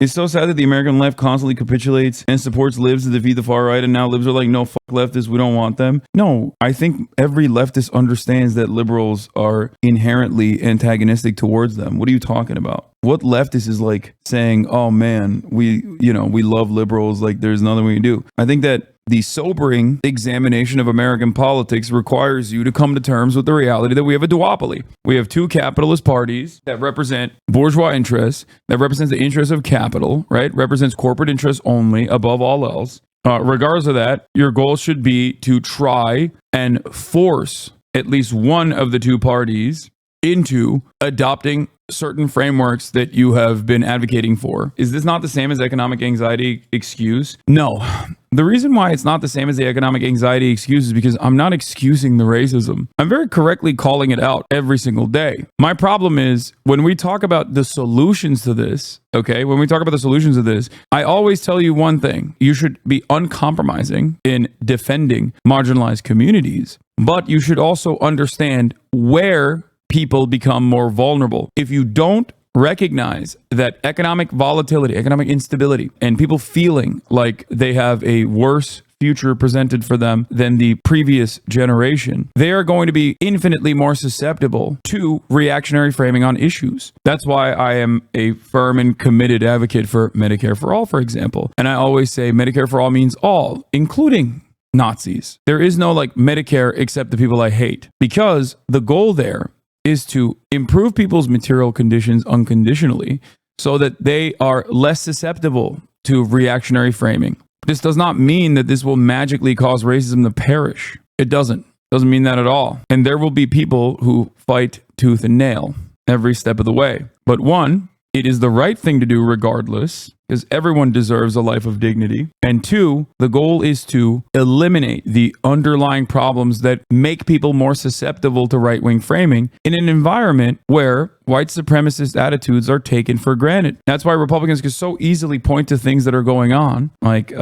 It's so sad that the American left constantly capitulates and supports libs to defeat the far right, and now libs are like, no, fuck leftists, we don't want them. No, I think every leftist understands that liberals are inherently antagonistic towards them. What are you talking about? What leftist is like saying, oh man, we love liberals, like there's nothing we can do? I think that the sobering examination of American politics requires you to come to terms with the reality that we have a duopoly. We have two capitalist parties that represent bourgeois interests, that represents the interests of capital, right? Represents corporate interests only above all else. Regardless of that, your goal should be to try and force at least one of the two parties into adopting certain frameworks that you have been advocating for. Is this not the same as economic anxiety excuse? No. The reason why it's not the same as the economic anxiety excuse is because I'm not excusing the racism. I'm very correctly calling it out every single day. My problem is when we talk about the solutions to this, okay, when we talk about the solutions to this, I always tell you one thing. You should be uncompromising in defending marginalized communities, but you should also understand where people become more vulnerable. If you don't recognize that economic volatility, economic instability, and people feeling like they have a worse future presented for them than the previous generation, they are going to be infinitely more susceptible to reactionary framing on issues. That's why I am a firm and committed advocate for Medicare for all, for example. And I always say Medicare for all means all, including Nazis. There is no like Medicare except the people I hate, because the goal there is to improve people's material conditions unconditionally so that they are less susceptible to reactionary framing. This does not mean that this will magically cause racism to perish. It doesn't mean that at all. And there will be people who fight tooth and nail every step of the way. But one, it is the right thing to do regardless, because everyone deserves a life of dignity. And two, the goal is to eliminate the underlying problems that make people more susceptible to right-wing framing in an environment where white supremacist attitudes are taken for granted. That's why Republicans can so easily point to things that are going on, like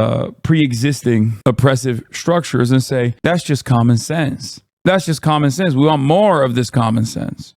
pre-existing oppressive structures, and say, that's just common sense. That's just common sense. We want more of this common sense.